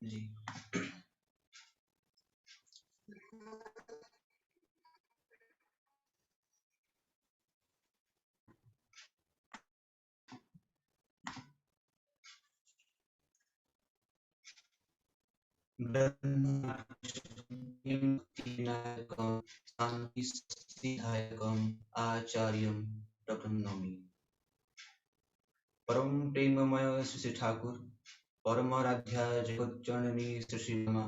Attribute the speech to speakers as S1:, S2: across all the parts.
S1: जी। ब्रह्मणायकं शान्तिसिद्धायकं आचार्यं प्रथम नौमि। परम प्रेममय श्री ठाकुर, परमाराध्या जगज्जननी श्री रमा,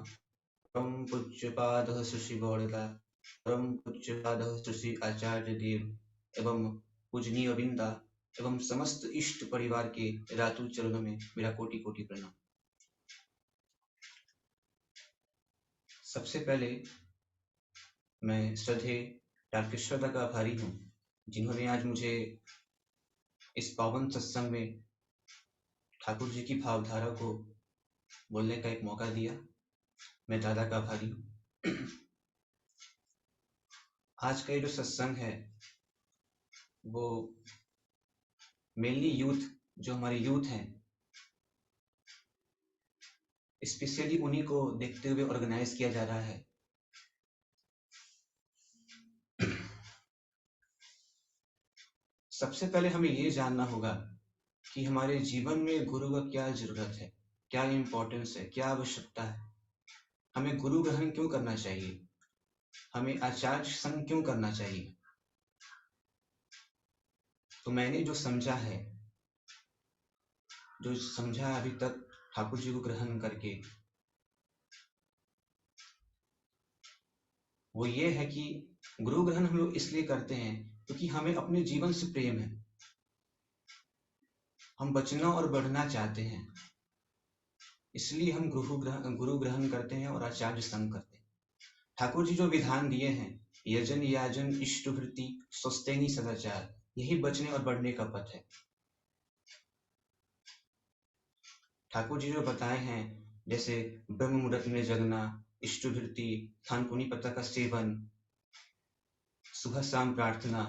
S1: परम पूज्यपाद श्री गौड़ता, परम पूज्यपाद श्री आचार्य देव एवं पूजनीय वृंदा एवं समस्त इष्ट परिवार के रातुल चरणों में मेरा कोटि कोटि प्रणाम। सबसे पहले मैं श्रद्धेय डॉक्टर श्रद्धा का आभारी हूँ, जिन्होंने आज मुझे इस पावन सत्संग में ठाकुर जी की भावधारा को बोलने का एक मौका दिया। मैं दादा का आभारी हूँ। आज का ये जो सत्संग है वो मेनली यूथ, जो हमारे यूथ हैं, स्पेशली उन्हीं को देखते हुए ऑर्गेनाइज किया जा रहा है। सबसे पहले हमें ये जानना होगा कि हमारे जीवन में गुरु का क्या जरूरत है, क्या इम्पोर्टेंस है, क्या आवश्यकता है। हमें गुरु ग्रहण क्यों करना चाहिए, हमें आचार्य संग क्यों करना चाहिए। तो मैंने जो समझा है, जो समझा अभी तक ठाकुर जी को ग्रहण करके, वो ये है कि गुरु ग्रहण हम लोग इसलिए करते हैं क्योंकि हमें अपने जीवन से प्रेम है, हम बचना और बढ़ना चाहते हैं, इसलिए हम गुरु ग्रहण करते हैं और आचार्य संग करते हैं। ठाकुर जी जो विधान दिए हैं, यजन याजन इष्टवृत्ति स्वस्थेनी सदाचार, यही बचने और बढ़ने का पथ है। ठाकुर जी जो बताए हैं, जैसे ब्रह्म मुहूर्त में जगना, इष्टवृत्ति, थानकुनी पत्ता का सेवन, सुबह शाम प्रार्थना,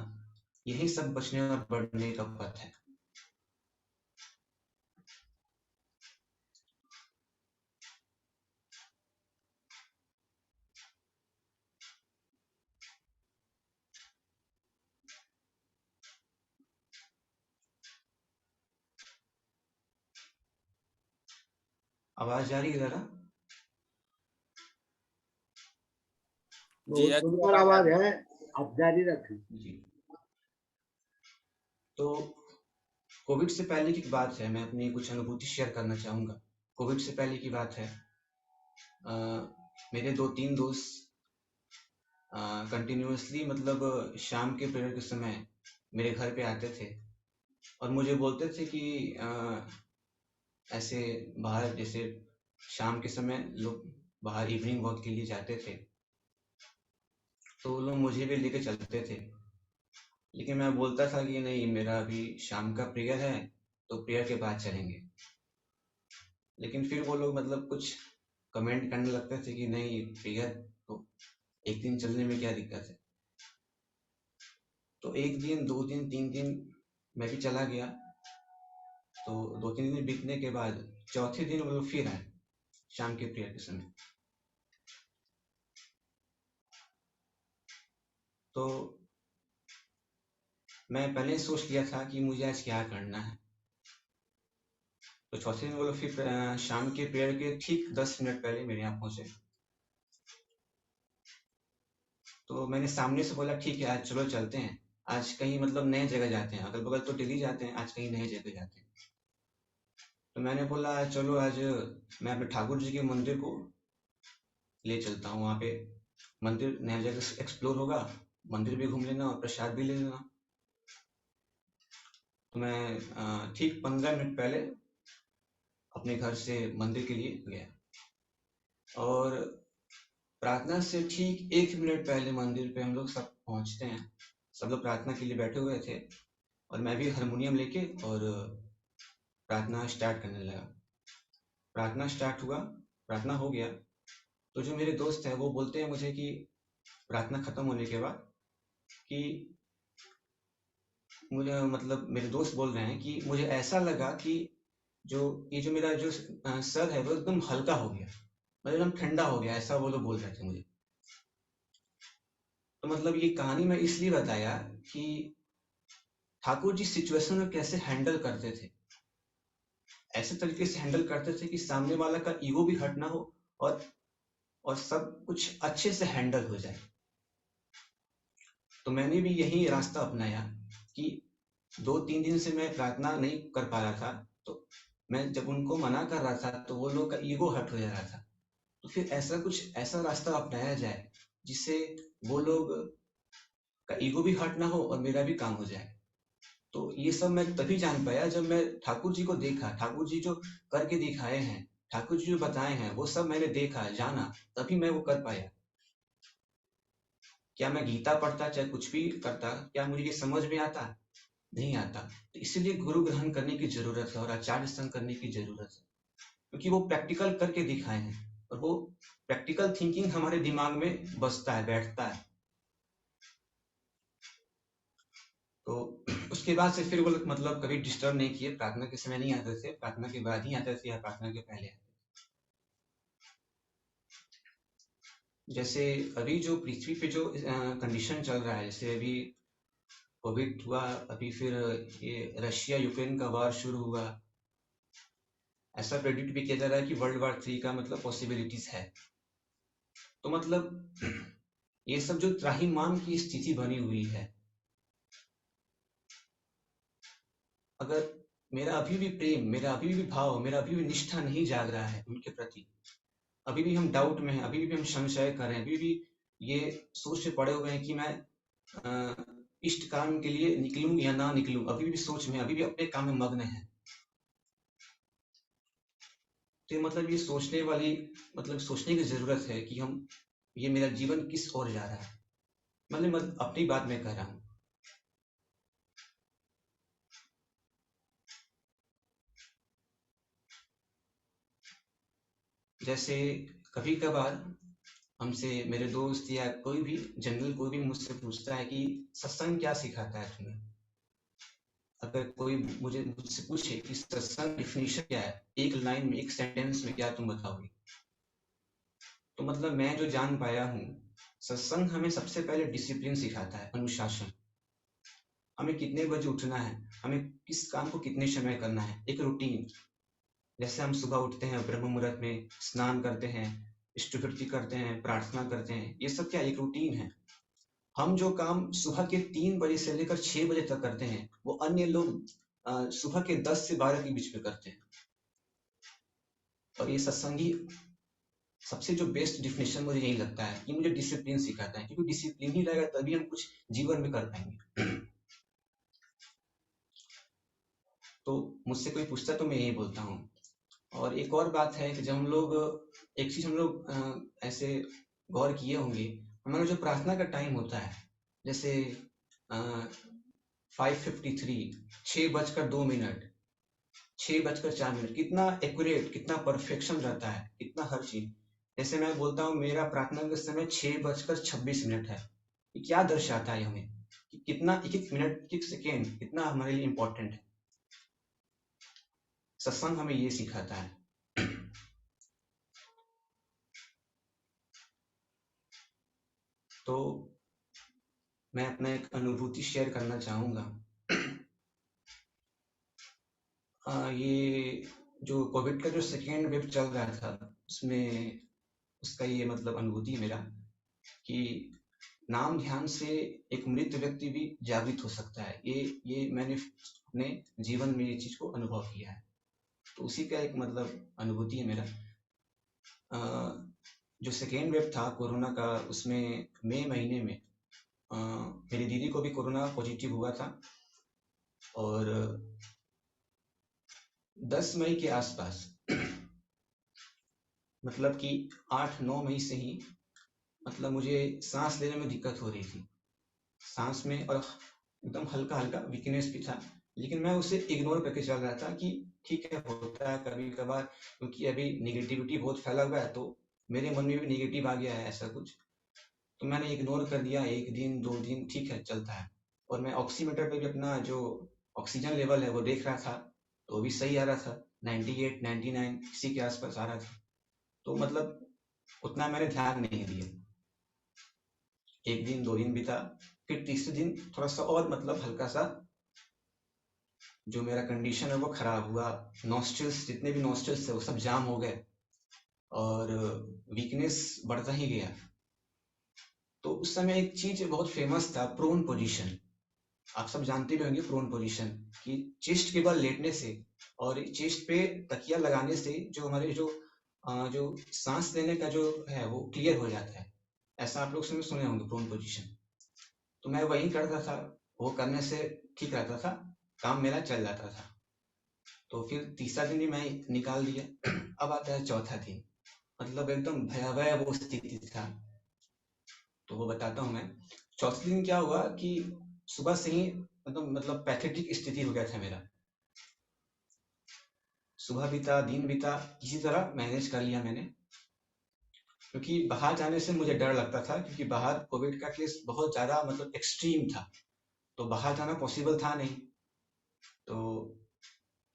S1: यही सब बचने और बढ़ने का पथ है। आवाज आ रही है जरा?
S2: जी,
S3: सुंदर आवाज है, आप जारी रखें।
S1: जी। तो कोविड से पहले की बात है, मैं अपनी कुछ अनुभूति शेयर करना चाहूंगा। कोविड से पहले की बात है, मेरे 2-3 दोस्त कंटिन्यूअसली मतलब शाम के प्रेयर के समय मेरे घर पे आते थे और मुझे बोलते थे कि ऐसे बाहर, जैसे शाम के समय लोग बाहर इवनिंग वॉक के लिए जाते थे, तो वो लोग मुझे भी लेके चलते थे। लेकिन मैं बोलता था कि नहीं, मेरा अभी शाम का प्रेयर है, तो प्रेयर के बाद चलेंगे। लेकिन फिर वो लोग मतलब कुछ कमेंट करने लगते थे कि नहीं, प्रेयर तो एक दिन चलने में क्या दिक्कत है। तो 1 दिन, 2 दिन, 3 दिन मैं भी चला गया। तो 2-3 दिन बीतने के बाद चौथे दिन वो लोग फिर आए शाम के प्रेयर के समय। तो मैं पहले सोच लिया था कि मुझे आज क्या करना है। तो चौथे दिन वो लोग फिर शाम के प्रेयर के ठीक 10 मिनट पहले मेरे यहाँ पहुंचे। तो मैंने सामने से बोला ठीक है, आज चलो चलते हैं, आज कहीं मतलब नए जगह जाते हैं, अगल बगल तो डेली जाते हैं, आज कहीं नए जगह जाते हैं। तो मैंने बोला चलो आज मैं अपने ठाकुर जी के मंदिर को ले चलता हूँ, वहाँ पे मंदिर नया जगह एक्सप्लोर होगा, मंदिर भी घूम लेना और प्रसाद भी ले लेना। तो मैं ठीक 15 मिनट पहले अपने घर से मंदिर के लिए गया और प्रार्थना से ठीक 1 मिनट पहले मंदिर पे हम लोग सब पहुंचते हैं। सब लोग प्रार्थना के लिए बैठे हुए थे और मैं भी हारमोनियम लेके और प्रार्थना स्टार्ट करने लगा। प्रार्थना स्टार्ट हुआ, प्रार्थना हो गया, तो जो मेरे दोस्त हैं वो बोलते हैं मुझे कि प्रार्थना खत्म होने के बाद कि मुझे मतलब मेरे दोस्त बोल रहे हैं कि मुझे ऐसा लगा कि ये जो मेरा जो सर है वो एकदम हल्का हो गया, मतलब एकदम ठंडा हो गया, ऐसा वो लोग बोल रहे थे मुझे। तो मतलब ये कहानी मैं इसलिए बताया कि ठाकुर जी सिचुएशन में कैसे हैंडल करते थे, ऐसे तरीके से हैंडल करते थे कि सामने वाला का ईगो भी हर्ट ना हो और सब कुछ अच्छे से हैंडल हो जाए। तो मैंने भी यही रास्ता अपनाया कि 2-3 दिन से मैं प्रार्थना नहीं कर पा रहा था, तो मैं जब उनको मना कर रहा था तो वो लोग का ईगो हर्ट हो जा रहा था। तो फिर ऐसा रास्ता अपनाया जाए जिससे वो लोग का ईगो भी हर्ट ना हो और मेरा भी काम हो जाए। तो ये सब मैं तभी जान पाया जब मैं ठाकुर जी को देखा, ठाकुर जी जो करके दिखाए हैं, ठाकुर जी जो बताए हैं, वो सब मैंने देखा, जाना, तभी मैं वो कर पाया। क्या मैं गीता पढ़ता, चाहे कुछ भी करता, क्या मुझे ये समझ में आता? नहीं आता। तो इसीलिए गुरु ग्रहण करने की जरूरत है और आचार्य संग करने की जरूरत है, क्योंकि वो प्रैक्टिकल करके दिखाए हैं और वो प्रैक्टिकल थिंकिंग हमारे दिमाग में बसता है, बैठता है। तो उसके बाद से फिर वो लोग मतलब कभी डिस्टर्ब नहीं किए, प्रार्थना के समय नहीं आते थे, प्रार्थना के बाद ही आते थे या प्रार्थना के पहले आते थे। जैसे अभी जो पृथ्वी पे जो कंडीशन चल रहा है, जैसे अभी कोविड हुआ, अभी फिर ये रशिया यूक्रेन का वार शुरू हुआ, ऐसा प्रेडिक्ट भी किया जा रहा है कि वर्ल्ड वार 3 का मतलब पॉसिबिलिटीज है। तो मतलब ये सब जो त्राहिमाम की स्थिति बनी हुई है, अगर मेरा अभी भी प्रेम, मेरा अभी भी भाव, मेरा अभी भी निष्ठा नहीं जाग रहा है उनके प्रति, अभी भी हम डाउट में हैं, अभी भी हम संशय कर रहे हैं, अभी भी ये सोच से पड़े हुए हैं कि मैं इष्ट काम के लिए निकलूं या ना निकलूं, अभी भी सोच में, अभी भी अपने काम में मग्न है, तो मतलब ये सोचने वाली, मतलब सोचने की जरूरत है कि हम, ये मेरा जीवन किस ओर जा रहा है। मतलब अपनी बात में कह रहा हूँ। जैसे कभी कभार हमसे मेरे दोस्त या कोई भी जनरल कोई भी मुझसे पूछता है कि सत्संग क्या सिखाता है तुम्हें। अगर कोई मुझसे पूछे कि सत्संग डिफिनीशन क्या है, एक लाइन में, एक सेंटेंस में क्या तुम बताओगे, तो मतलब मैं जो जान पाया हूँ, सत्संग हमें सबसे पहले डिसिप्लिन सिखाता है, अनुशासन। हमें कितने बजे उठना है, हमें किस काम को कितने समय करना है, एक रूटीन। जैसे हम सुबह उठते हैं, ब्रह्म मुहूर्त में स्नान करते हैं, इष्टवृत्ति करते हैं, प्रार्थना करते हैं, ये सब क्या एक रूटीन है। हम जो काम सुबह के 3 बजे से लेकर 6 बजे तक करते हैं, वो अन्य लोग सुबह के 10 से 12 के बीच में करते हैं। और ये सत्संगी सबसे जो बेस्ट डिफिनेशन मुझे यही लगता है कि मुझे डिसिप्लिन सिखाता है, क्योंकि डिसिप्लिन ही रहेगा तभी हम कुछ जीवन में कर पाएंगे। तो मुझसे कोई पूछता तो मैं यही बोलता हूँ। और एक और बात है कि जब हम लोग, एक चीज हम लोग ऐसे गौर किए होंगे, हमारा जो प्रार्थना का टाइम होता है, जैसे 5:53, 6:02, 6:04, कितना एक्यूरेट, कितना परफेक्शन रहता है, कितना हर चीज। जैसे मैं बोलता हूँ मेरा प्रार्थना का समय 6:26 है, ये क्या दर्शाता है हमें कि कितना एक एक मिनट, एक सेकेंड कितना हमारे लिए इम्पोर्टेंट है। सत्संग हमें ये सिखाता है। तो मैं अपना एक अनुभूति शेयर करना चाहूंगा। ये जो कोविड का जो सेकेंड वेव चल रहा था, उसमें उसका ये मतलब अनुभूति है मेरा कि नाम ध्यान से एक मृत व्यक्ति भी जागृत हो सकता है। ये मैंने अपने जीवन में ये चीज को अनुभव किया है, तो उसी का एक मतलब अनुभूति है मेरा। जो सेकेंड वेव था कोरोना का, उसमें मई महीने में मेरी दीदी को भी कोरोना पॉजिटिव हुआ था, और 10 मई के आसपास मतलब कि 8-9 मई से ही मतलब मुझे सांस लेने में दिक्कत हो रही थी, सांस में, और एकदम हल्का हल्का वीकनेस भी था, लेकिन मैं उसे इग्नोर करके चल रहा था कि ठीक है, होता है कभी कभार, क्योंकि अभी निगेटिविटी बहुत फैला हुआ है, तो मेरे मन में भी निगेटिव आ गया है ऐसा कुछ, तो मैंने इग्नोर कर दिया। 1 दिन 2 दिन ठीक है, चलता है। और मैं ऑक्सीमीटर पे भी अपना जो ऑक्सीजन लेवल है वो देख रहा था, तो भी सही आ रहा था, 98 99 इसी के आसपास आ रहा था। तो मतलब उतना मैंने ध्यान नहीं दिया। 1 दिन 2 दिन बीता, फिर तीसरे दिन थोड़ा सा और मतलब हल्का सा जो मेरा कंडीशन है वो खराब हुआ। नॉस्ट्रल्स, जितने भी नॉस्ट्रल्स थे वो सब जाम हो गए और वीकनेस बढ़ता ही गया। तो उस समय एक चीज बहुत फेमस था, प्रोन पोजीशन। आप सब जानते भी होंगे प्रोन पोजीशन, कि चेस्ट के बल लेटने से और चेस्ट पे तकिया लगाने से जो हमारे जो सांस लेने का जो है वो क्लियर हो जाता है। ऐसा आप लोग सुने होंगे प्रोन पोजीशन। तो मैं वही करता था, वो करने से ठीक रहता था, काम मेरा चल जाता था। तो फिर तीसरा दिन भी मैं निकाल दिया। अब आता है चौथा दिन, मतलब एकदम भयावह वो स्थिति था। तो वो बताता हूँ मैं। चौथे दिन क्या हुआ कि सुबह से ही मतलब पैथेटिक स्थिति हो गया था मेरा। सुबह बीता, दिन बीता, किसी तरह मैनेज कर लिया मैंने, क्योंकि बाहर जाने से मुझे डर लगता था, क्योंकि बाहर कोविड का केस बहुत ज्यादा मतलब एक्सट्रीम था, तो बाहर जाना पॉसिबल था नहीं। तो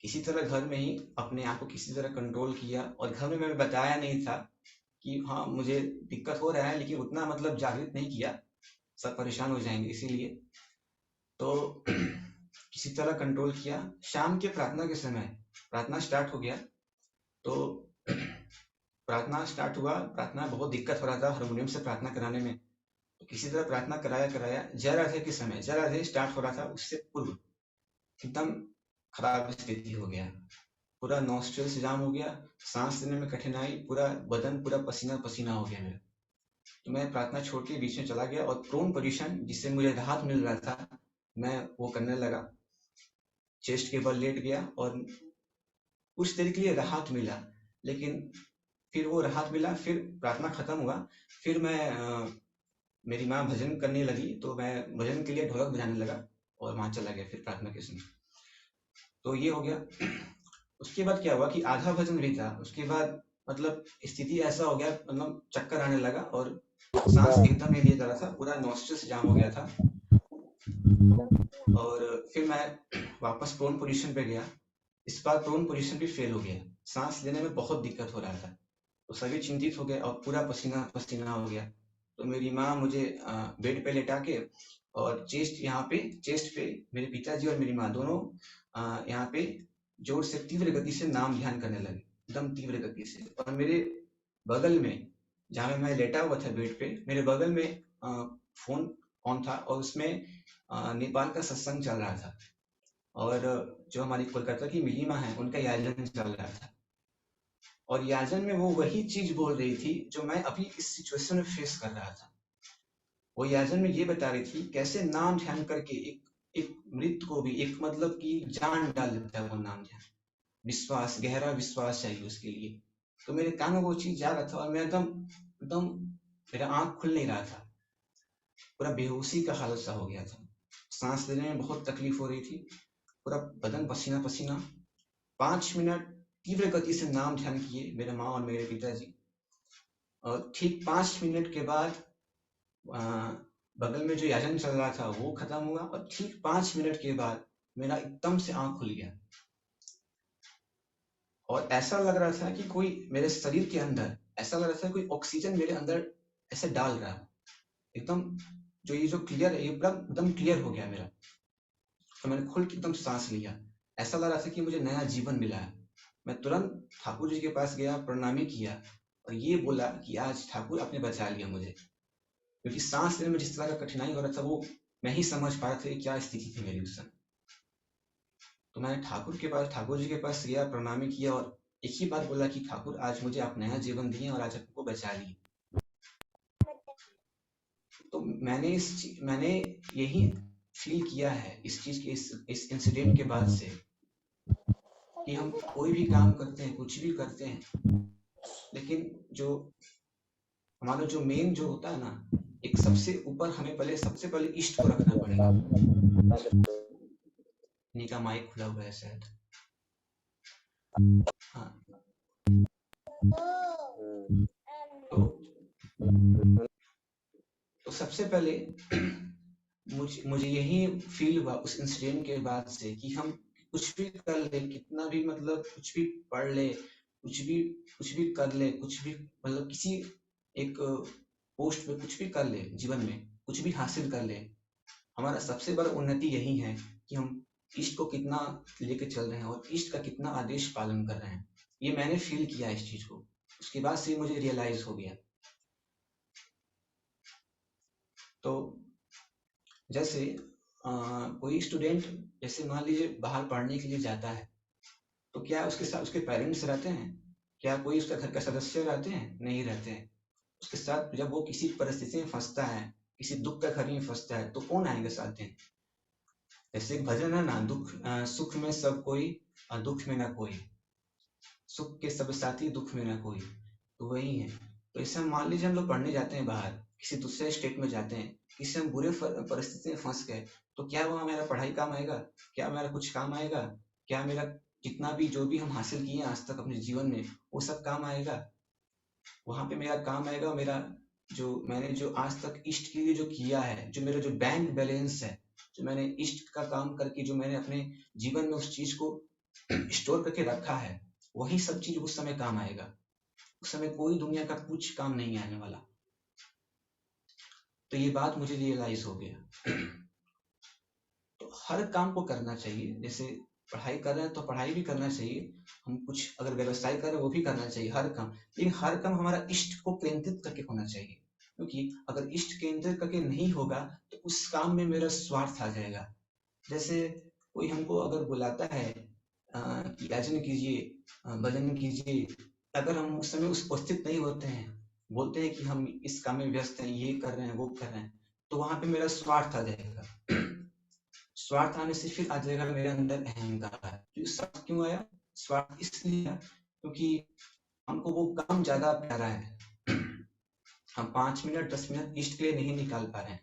S1: किसी तरह घर में ही अपने आप को किसी तरह कंट्रोल किया, और घर में मैंने बताया नहीं था कि हाँ मुझे दिक्कत हो रहा है, लेकिन उतना मतलब जागृत नहीं किया, सब परेशान हो जाएंगे इसीलिए। तो किसी तरह कंट्रोल किया। शाम के प्रार्थना के समय प्रार्थना स्टार्ट हो गया, तो प्रार्थना स्टार्ट हुआ, प्रार्थना बहुत दिक्कत हो रहा था हारमोनियम से प्रार्थना कराने में। तो किसी तरह प्रार्थना कराया जय राधे के समय, जय राधे स्टार्ट हो रहा था, उससे पूर्व एकदम खराब स्थिति हो गया। पूरा नॉस्ट्रल्स जाम हो गया, सांस लेने में कठिनाई, पूरा बदन पूरा पसीना पसीना हो गया मेरा। तो मैं प्रार्थना छोड़ के बीच में चला गया और प्रोन पोजीशन, जिससे मुझे राहत मिल रहा था, मैं वो करने लगा। चेस्ट के बल लेट गया और कुछ देर के लिए राहत मिला, लेकिन फिर वो राहत मिला, फिर प्रार्थना खत्म हुआ, फिर मैं मेरी माँ भजन करने लगी, तो मैं भजन के लिए ढोलक बजाने लगा और वहां चला गया फिर प्रार्थना के समय। तो ये हो गया। उसके बाद क्या हुआ कि आधा भजन भी था, उसके बाद मतलब स्थिति ऐसा हो गया, मतलब चक्कर आने लगा और सांस एकदम नहीं लिया जा रहा था, पूरा नॉस्ट्रल्स जाम हो गया था। और फिर मैं वापस प्रोन पोजीशन पे गया। इस बार प्रोन पोजीशन भी फेल हो गया, सांस लेने में बहुत दिक्कत हो रहा था। तो सभी चिंतित हो गए और पूरा पसीना पसीना हो गया। तो मेरी माँ मुझे बेड पे लेटा के और चेस्ट पे मेरे पिताजी और मेरी माँ दोनों यहाँ पे जोर से तीव्र गति से नाम ध्यान करने लगे, एकदम तीव्र गति से। और मेरे बगल में, जहाँ मैं लेटा हुआ था बेड पे, मेरे बगल में फोन ऑन था और उसमें नेपाल का सत्संग चल रहा था, और जो हमारी कोलकाता की मिलीमा है उनका याजन चल रहा था। और याजन में वो वही चीज बोल रही थी जो मैं अभी इस सिचुएशन में फेस कर रहा था। वो याजन में ये बता रही थी कैसे नाम ध्यान करके एक मृत को भी एक मतलब की जान डाल देता है वो नाम ध्यान। विश्वास, गहरा विश्वास चाहिए उसके लिए। तो मेरे कान में वो चीज जा रहा था और मैं एकदम एकदम मेरा आंख खुल नहीं रहा था, पूरा बेहोशी का हालत सा हो गया था। सांस लेने में बहुत तकलीफ हो रही थी, पूरा बदन पसीना पसीना। 5 मिनट तीव्र गति से नाम ध्यान किए मेरे माँ और मेरे पिताजी, और ठीक 5 मिनट के बाद बगल में जो याजन चल रहा था वो खत्म हुआ, और ठीक 5 मिनट के बाद मेरा एकदम से आंख खुल गया और ऐसा लग रहा था कि कोई मेरे शरीर के अंदर, ऐसा लग रहा था कोई ऑक्सीजन मेरे अंदर ऐसे डाल रहा है एकदम। जो ये जो क्लियर है, ये एकदम क्लियर हो गया मेरा। तो मैंने खुल के एकदम सांस लिया, ऐसा लग रहा था कि मुझे नया जीवन मिला है। मैं तुरंत ठाकुर जी के पास गया, प्रणामी किया और ये बोला कि आज ठाकुर आपने बचा लिया मुझे, क्योंकि सांस लेने में जिस तरह का कठिनाई हो रहा था वो मैं ही समझ पा रहा था कि क्या स्थिति थी मेरी उस समय। तो मैंने ठाकुर जी के पास गया, प्रणामी किया और एक ही बात बोला कि ठाकुर आज मुझे आप नया जीवन दिए और आज आपको बचा लिए। तो मैंने यही फील किया है इस चीज के, इस इंसिडेंट के बाद से, कि हम कोई भी काम करते हैं, कुछ भी करते हैं, लेकिन जो हमारा जो मेन जो होता है ना, एक सबसे ऊपर हमें सबसे पहले इष्ट को रखना पड़ेगा। इन्हीं का माइक खुला हुआ है शायद। हाँ, तो सबसे पहले मुझे यही फील हुआ उस इंसिडेंट के बाद से कि हम कुछ भी कर ले, कितना भी मतलब कुछ भी पढ़ ले, कुछ भी कर ले, कुछ भी मतलब किसी एक पोस्ट पे कुछ भी कर ले, जीवन में कुछ भी हासिल कर ले, हमारा सबसे बड़ा उन्नति यही है कि हम इष्ट को कितना लेके चल रहे हैं और इष्ट का कितना आदेश पालन कर रहे हैं। ये मैंने फील किया इस चीज को, उसके बाद से मुझे रियलाइज हो गया। तो जैसे कोई स्टूडेंट जैसे मान लीजिए बाहर पढ़ने के लिए जाता है, तो क्या उसके साथ उसके पेरेंट्स रहते हैं? क्या कोई उसका घर का सदस्य रहते हैं? नहीं रहते हैं। उसके साथ जब वो किसी परिस्थिति में फंसता है, किसी दुख का घड़ी में फंसता है, तो कौन आएंगे साथ दें? जैसे एक भजन है ना, सुख में सब कोई, दुख में ना कोई, सुख के सब साथी, दुख में ना कोई, तो वही है। तो इससे मान लीजिए हम लोग पढ़ने जाते हैं बाहर, किसी दूसरे स्टेट में जाते हैं, किसी हम बुरे परिस्थिति में फंस गए, तो क्या वहाँ मेरा पढ़ाई काम आएगा? क्या मेरा कुछ काम आएगा? क्या मेरा जितना भी जो भी हम हासिल किए आज तक अपने जीवन में, वो सब काम आएगा? वहां पे मेरा काम आएगा मेरा जो मैंने जो आज तक इष्ट के लिए जो किया है, जो मेरा जो बैंक बैलेंस है, जो मैंने इष्ट का काम करके जो मैंने अपने जीवन में उस चीज को स्टोर करके रखा है, वही सब चीज उस समय काम आएगा। उस समय कोई दुनिया का कुछ काम नहीं आने वाला। तो ये बात मुझे रियलाइज हो गया। तो हर काम को करना चाहिए, जैसे पढ़ाई कर रहे हैं तो पढ़ाई भी करना चाहिए, हम कुछ अगर व्यवसाय कर रहे हैं वो भी करना चाहिए, हर काम। लेकिन हर काम हमारा इष्ट को केंद्रित करके होना चाहिए, क्योंकि अगर इष्ट केंद्रित करके नहीं होगा तो उस काम में मेरा स्वार्थ आ जाएगा। जैसे कोई हमको अगर बुलाता है कि याचन कीजिए, भजन कीजिए, अगर हम उस समय उस उपस्थित नहीं होते हैं, बोलते हैं कि हम इस काम में व्यस्त हैं, ये कर रहे हैं, वो कर रहे हैं, तो वहां पे मेरा स्वार्थ आ जाएगा। स्वार्थ आने से फिर आ जाएगा मेरे अंदर अहंकार। स्वार्थ क्यों आया? स्वार्थ इसलिए आया क्योंकि हमको वो काम ज्यादा प्यारा है। हम 5 मिनट 10 मिनट इष्ट के लिए नहीं निकाल पा रहे हैं,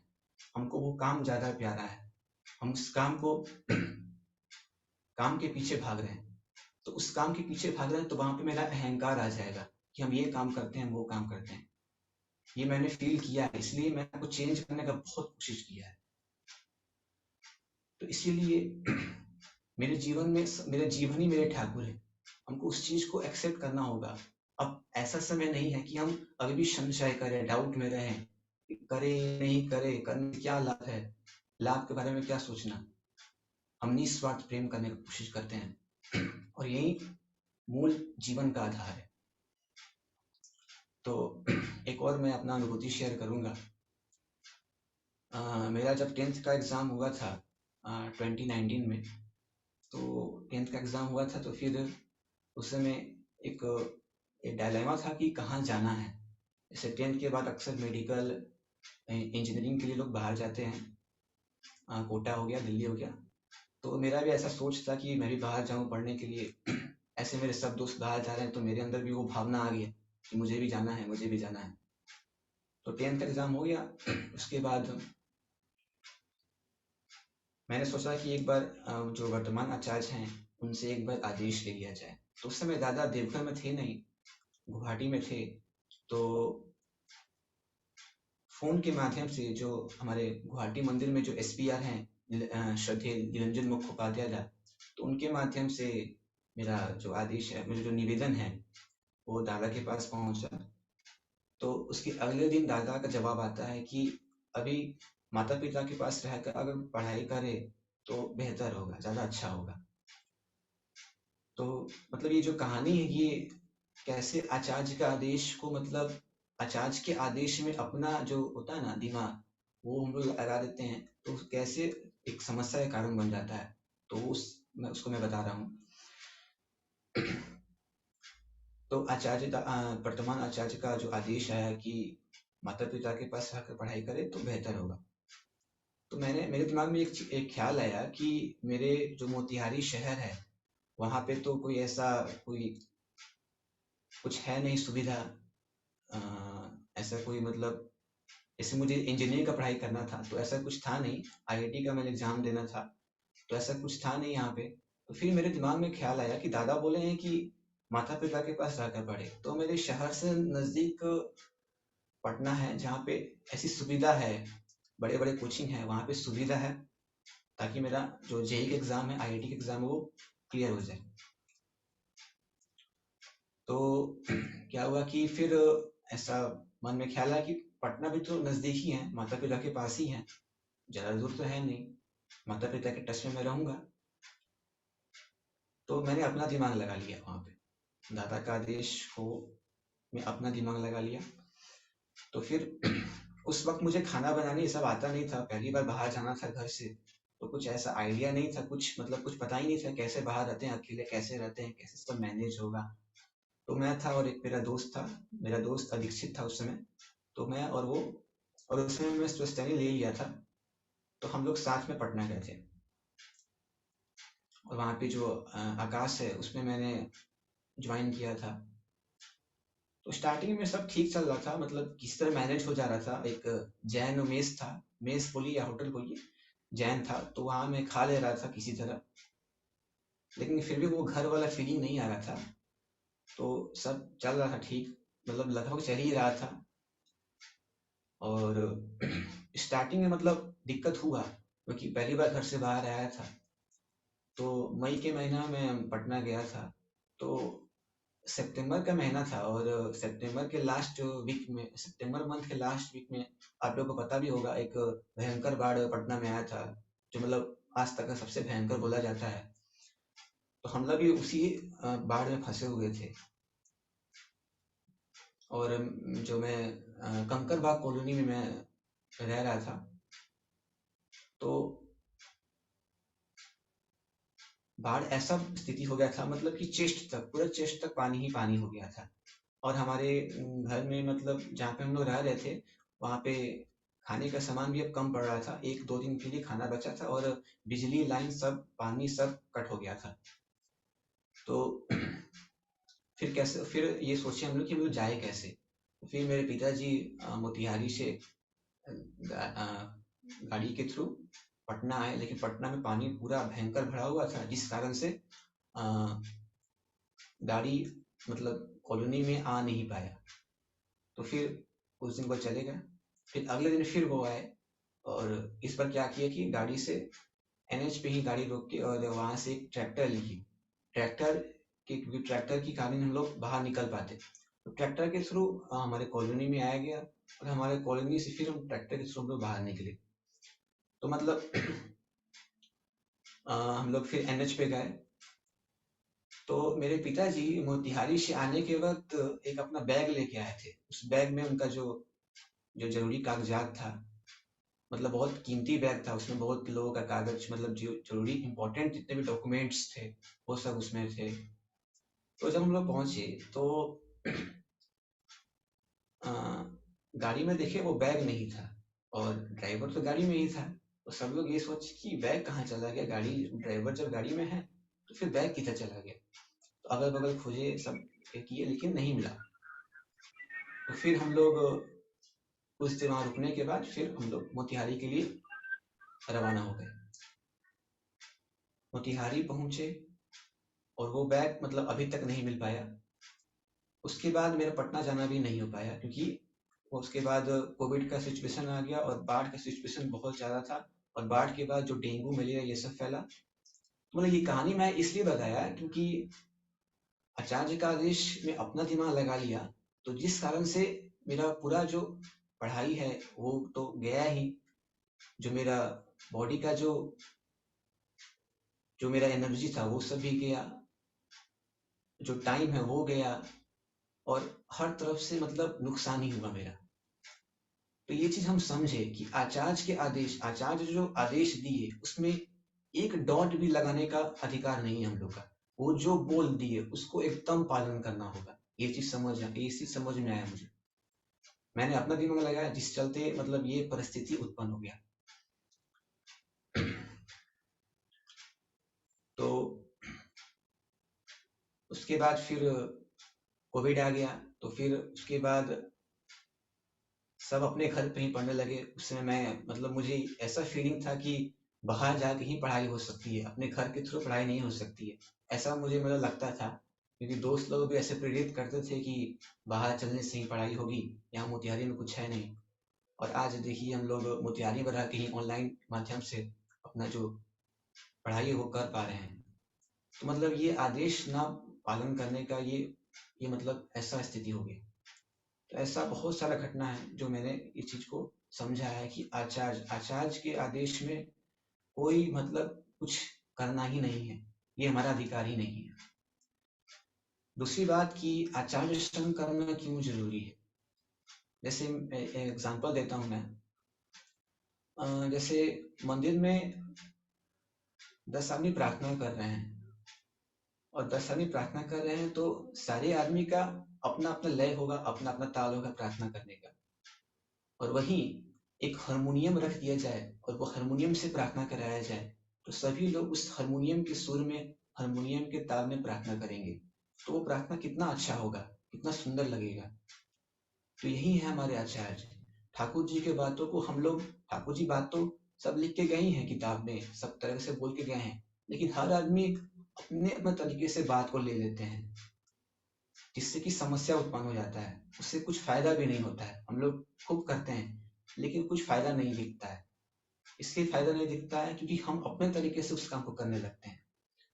S1: हमको वो काम ज्यादा प्यारा है, हम उस काम को काम के पीछे भाग रहे हैं। तो उस काम के पीछे भाग रहे हैं तो वहां पे मेरा अहंकार आ जाएगा कि हम ये काम करते हैं, वो काम करते हैं। ये मैंने फील किया है, इसलिए मैंने को चेंज करने का बहुत कोशिश किया है। तो इसीलिए मेरे जीवन में मेरे जीवन ही मेरे ठाकुर है, हमको उस चीज को एक्सेप्ट करना होगा। अब ऐसा समय नहीं है कि हम अभी भी संशय करें, डाउट में रहें, करे नहीं करे, करने से क्या लाभ है, लाभ के बारे में क्या सोचना। हम निस्वार्थ प्रेम करने की कोशिश करते हैं और यही मूल जीवन का आधार है। तो एक और मैं अपना अनुभूति शेयर करूंगा। मेरा जब 10th का एग्जाम हुआ था 2019 में, तो 10th का एग्जाम हुआ था, तो फिर उस समय एक डायलेमा था कि कहाँ जाना है। जैसे 10th के बाद अक्सर मेडिकल इंजीनियरिंग के लिए लोग बाहर जाते हैं, कोटा हो गया, दिल्ली हो गया। तो मेरा भी ऐसा सोच था कि मैं भी बाहर जाऊं पढ़ने के लिए। ऐसे मेरे सब दोस्त बाहर जा रहे हैं तो मेरे अंदर भी वो भावना आ गया कि मुझे भी जाना है, मुझे भी जाना है। तो 10th एग्जाम हो गया। उसके बाद मैंने सोचा कि एक बार जो वर्तमान आचार्य हैं उनसे एक बार आदेश ले लिया जाए। तो उस समय दादा देवघर में थे नहीं, गुवाहाटी में थे। तो फोन के माध्यम से जो हमारे गुवाहाटी मंदिर में जो SPR हैं, श्रद्धेय निरंजन मुखोपाध्याय, तो उनके माध्यम से मेरा जो आदेश है, मुझे जो निवेदन है, वो दादा के पास पहुंचा। तो उसके अगले दिन दादा का जवाब आता है कि अभी माता पिता के पास रहकर अगर पढ़ाई करे तो बेहतर होगा, ज्यादा अच्छा होगा। तो मतलब ये जो कहानी है, ये कैसे आचार्य का आदेश को, मतलब आचार्य के आदेश में अपना जो होता है ना दिमाग, वो हम लोग लगा देते हैं, तो कैसे एक समस्या का कारण बन जाता है। तो मैं उसको बता रहा हूँ। तो वर्तमान आचार्य का जो आदेश आया कि माता पिता के पास रहकर पढ़ाई करे तो बेहतर होगा। तो मेरे दिमाग में एक ख्याल आया कि मेरे जो मोतिहारी शहर है, वहां पे तो कोई ऐसा कोई कुछ है नहीं सुविधा, ऐसा कोई मतलब जैसे मुझे इंजीनियरिंग का पढ़ाई करना था तो ऐसा कुछ था नहीं, IIT का मैंने एग्जाम देना था तो ऐसा कुछ था नहीं यहाँ पे। तो फिर मेरे दिमाग में ख्याल आया कि दादा बोले हैं कि माता पिता के पास रहकर पढ़े, तो मेरे शहर से नजदीक पटना है जहाँ पे ऐसी सुविधा है, बड़े बड़े कोचिंग है, वहाँ पे सुविधा है। ताकि मेरा जो जेईई का एग्ज़ाम है, आईआईटी का एग्ज़ाम है, वो क्लियर हो जाए। तो क्या हुआ कि फिर ऐसा मन में ख्याल आया कि पटना भी तो नज़दीक ही है, माता-पिता के पास ही है, ज़्यादा दूर तो है नहीं, माता-पिता के टच में मैं रहूँगा। तो मैंने अपना दिमाग लगा लिया वहाँ पे, दादा का आदेश को मैं अपना दिमाग लगा लिया। तो फिर उस वक़्त मुझे खाना बनाने ये सब आता नहीं था, पहली बार बाहर जाना था घर से, तो कुछ ऐसा आइडिया नहीं था, कुछ मतलब कुछ पता ही नहीं था कैसे बाहर रहते हैं, अकेले कैसे रहते हैं, कैसे सब मैनेज होगा। तो मैं था और एक मेरा दोस्त था, मेरा दोस्त अदीक्षित था उस समय, तो मैं और वो, और उस समय मैं स्वस्थानी ले लिया था, तो हम लोग साथ में पटना गए थे। और वहाँ पे जो आकाश है उसमें मैंने ज्वाइन किया था। तो स्टार्टिंग में सब ठीक चल रहा था, मतलब किसी तरह मैनेज हो जा रहा था। एक जैन मेस था, मेस बोलिए या होटल बोलिए, जैन था, तो वहाँ मैं खा ले रहा था किसी तरह, लेकिन फिर भी वो घर वाला फीलिंग नहीं आ रहा था। तो सब चल रहा था ठीक, मतलब लगभग चल ही रहा था। और स्टार्टिंग में मतलब दिक्कत हुआ क्योंकि पहली बार घर से बाहर आया था। तो मई के महीना में पटना गया था, तो सितंबर का महीना था और सितंबर के लास्ट वीक में, सितंबर मंथ के लास्ट वीक में आप लोगों को पता भी होगा, एक भयंकर बाढ़ पटना में आया था, जो मतलब आज तक का सबसे भयंकर बोला जाता है। तो हम लोग भी उसी बाढ़ में फंसे हुए थे। और जो मैं कंकरबाग कॉलोनी में मैं रह रहा था, तो बाढ़ ऐसा स्थिति हो गया था, मतलब कि चेस्ट तक, पूरा चेस्ट तक पानी ही पानी हो गया था। और हमारे घर में, मतलब जहाँ पे हम लोग रह रहे थे, वहाँ पे खाने का सामान भी अब कम पड़ रहा था, 1-2 दिन के लिए खाना बचा था और बिजली लाइन सब, पानी सब कट हो गया था। तो फिर कैसे, फिर ये सोचे हम लोग कि हम लोग जाए कैसे। तो फिर मेरे पिताजी मोतिहारी से गाड़ी के थ्रू पटना आए, लेकिन पटना में पानी पूरा भयंकर भरा हुआ था, जिस कारण से गाड़ी मतलब कॉलोनी में आ नहीं पाया। तो फिर उस दिन वो चले गए। फिर अगले दिन फिर वो आए और इस पर क्या किया कि गाड़ी से एनएच पे ही गाड़ी रोक के और वहाँ से एक ट्रैक्टर ली। ट्रैक्टर की कारण हम लोग बाहर निकल पाते। तो ट्रैक्टर के थ्रू हमारे कॉलोनी में आया गया और हमारे कॉलोनी से फिर हम ट्रैक्टर के थ्रू हम लोग बाहर निकले। तो मतलब हम लोग फिर एनएच पे गए। तो मेरे पिताजी मोतिहारी से आने के वक्त एक अपना बैग लेके आए थे। उस बैग में उनका जो जो जरूरी कागजात था, मतलब बहुत कीमती बैग था, उसमें बहुत लोगों का कागज, मतलब जो जरूरी इंपॉर्टेंट जितने भी डॉक्यूमेंट्स थे वो सब उसमें थे। तो जब हम लोग पहुंचे तो गाड़ी में देखे वो बैग नहीं था और ड्राइवर तो गाड़ी में ही था। तो सब लोग ये सोच कि बैग कहाँ चला गया, गाड़ी, ड्राइवर जब गाड़ी में है तो फिर बैग किधर चला गया। तो अगल बगल खोजे, सब किए, लेकिन नहीं मिला। तो फिर हम लोग कुछ देर वहाँ रुकने के बाद फिर हम लोग मोतिहारी के लिए रवाना हो गए। मोतिहारी पहुंचे और वो बैग मतलब अभी तक नहीं मिल पाया। उसके बाद मेरा पटना जाना भी नहीं हो पाया क्योंकि उसके बाद कोविड का सिचुएशन आ गया और बाढ़ का सिचुएशन बहुत ज़्यादा था। और बाढ़ के बाद जो डेंगू, मलेरिया ये सब फैला। तो मतलब ये कहानी मैं इसलिए बताया क्योंकि आचार्य का आदेश में अपना दिमाग लगा लिया, तो जिस कारण से मेरा पूरा जो पढ़ाई है वो तो गया ही, जो मेरा बॉडी का जो मेरा एनर्जी था वो सब भी गया, जो टाइम है वो गया, और हर तरफ से मतलब नुकसान ही हुआ मेरा। तो ये चीज हम समझे कि आचार्य के आदेश, आचार्य जो आदेश दिए उसमें एक डॉट भी लगाने का अधिकार नहीं है हम लोग का। वो जो बोल दिए उसको एकदम पालन करना होगा। ये चीज समझ में आया मुझे। मैंने अपना दिमाग लगाया, जिस चलते मतलब ये परिस्थिति उत्पन्न हो गया। तो उसके बाद फिर कोविड आ गया। तो फिर उसके बाद सब अपने घर पे ही पढ़ने लगे। उस समय मैं मतलब मुझे ऐसा फीलिंग था कि बाहर जाके ही पढ़ाई हो सकती है, अपने घर के थ्रू पढ़ाई नहीं हो सकती है, ऐसा मुझे मतलब लगता था। क्योंकि दोस्त लोग भी ऐसे प्रेरित करते थे कि बाहर चलने से ही पढ़ाई होगी, यहाँ मोतिहारी में कुछ है नहीं। और आज देखिए हम लोग मोतिहारी में रह के ही ऑनलाइन माध्यम से अपना जो पढ़ाई वो कर पा रहे हैं। तो मतलब ये आदेश ना पालन करने का ये मतलब ऐसा स्थिति हो गई। तो ऐसा बहुत सारा घटना है जो मैंने इस चीज को समझा है कि आचार्य के आदेश में कोई मतलब कुछ करना ही नहीं है, ये हमारा अधिकार ही नहीं है। दूसरी बात कि आचार्य संग करना क्यों जरूरी है, जैसे एग्जांपल देता हूं मैं। जैसे मंदिर में 10 आदमी प्रार्थना कर रहे हैं और 10 आदमी प्रार्थना कर रहे हैं, तो सारे आदमी का अपना अपना लय होगा, अपना अपना ताल होगा प्रार्थना करने का। और वहीं एक हारमोनियम रख दिया जाए और वो हारमोनियम से प्रार्थना कराया जाए, तो सभी लोग उस हारमोनियम के सुर में, हारमोनियम के ताल में प्रार्थना करेंगे। तो वो प्रार्थना कितना अच्छा होगा, कितना सुंदर लगेगा। तो यही है हमारे आचार्य ठाकुर जी के बातों को हम लोग, ठाकुर जी बात तो सब लिख के गए हैं किताब में, सब तरह से बोल के गए हैं, लेकिन हर आदमी अपने अपने तरीके से बात को ले लेते हैं, जिससे कि समस्या उत्पन्न हो जाता है, उससे कुछ फायदा भी नहीं होता है। हम लोग खूब करते हैं लेकिन कुछ फायदा नहीं दिखता है। इसलिए फायदा नहीं दिखता है क्योंकि हम अपने तरीके से उस काम को करने लगते हैं,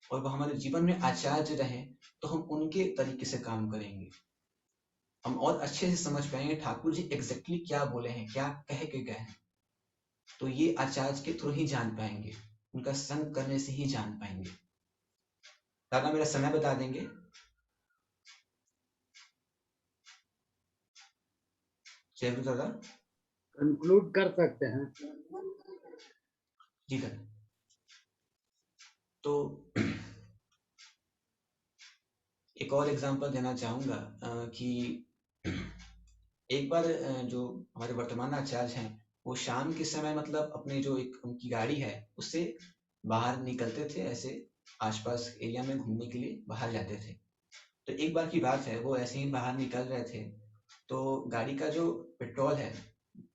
S1: और वो हमारे जीवन में आचार्य रहे तो हम उनके तरीके से काम करेंगे, हम और अच्छे से समझ पाएंगे ठाकुर जी एग्जैक्टली क्या बोले हैं, क्या कह के गए हैं। तो ये आचार्य के थ्रू ही जान पाएंगे, उनका संग करने से ही जान पाएंगे। दादा मेरा समय बता देंगे? जय गुरु दादा।
S3: कंक्लूड कर सकते हैं।
S1: जी दादा। तो एक और एग्जांपल देना चाहूंगा कि एक बार जो हमारे वर्तमान आचार्य हैं, वो शाम के समय मतलब अपने जो एक उनकी गाड़ी है उससे बाहर निकलते थे, ऐसे आसपास एरिया में घूमने के लिए बाहर जाते थे। तो एक बार की बात है, वो ऐसे ही बाहर निकल रहे थे, तो गाड़ी का जो पेट्रोल है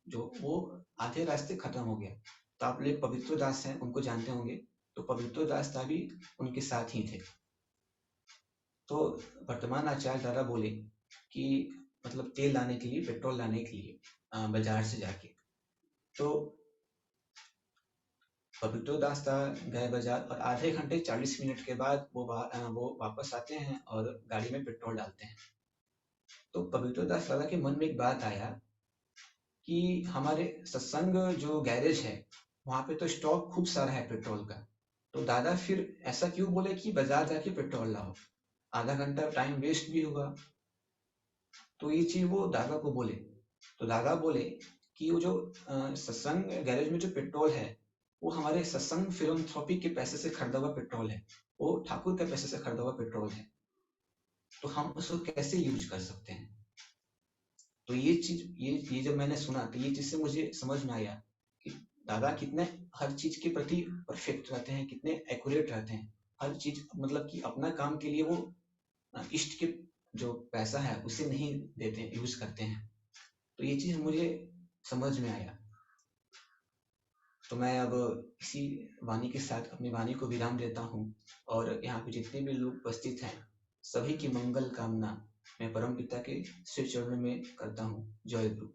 S1: जो वो आधे रास्ते खत्म हो गया। तो आप लोग पवित्र दास हैं, उनको जानते होंगे, तो पवित्र दास भी उनके साथ ही थे। तो वर्तमान आचार्य दादा बोले कि मतलब तेल लाने के लिए, पेट्रोल लाने के लिए बाजार से जाके, तो पवित्र दास गए बाजार और आधे घंटे 40 मिनट के बाद वो वापस आते हैं और गाड़ी में पेट्रोल डालते हैं। तो पवित्र दास दादा के मन में एक बात आया कि हमारे सत्संग जो गैरेज है वहां पे तो स्टॉक खूब सारा है पेट्रोल का, तो दादा फिर ऐसा क्यों बोले कि बाजार जाके पेट्रोल लाओ, आधा घंटा टाइम वेस्ट भी होगा। तो ये चीज वो दादा को बोले, तो दादा बोले कि वो जो सत्संग गैरेज में जो पेट्रोल है वो हमारे सत्संग फिलॉन्थ्रोपी के पैसे से खरीदा हुआ पेट्रोल है, वो ठाकुर के पैसे से खरीदा हुआ पेट्रोल है, तो हम उसको कैसे यूज कर सकते हैं। तो ये चीज ये जब मैंने सुना तो ये चीज से मुझे समझ में आया कि दादा कितने हर चीज के प्रति परफेक्ट रहते हैं, कितने एक्यूरेट रहते हैं, हर चीज मतलब कि अपना काम के लिए वो इष्ट के जो पैसा है उसे नहीं देते, यूज करते हैं। तो ये चीज मुझे समझ में आया। तो मैं अब इसी वाणी के साथ अपनी वाणी को विराम देता हूँ, और यहाँ पे जितने भी लोग उपस्थित हैं सभी की मंगल कामना मैं परमपिता के श्री चरणों में करता हूँ। जय गुरु।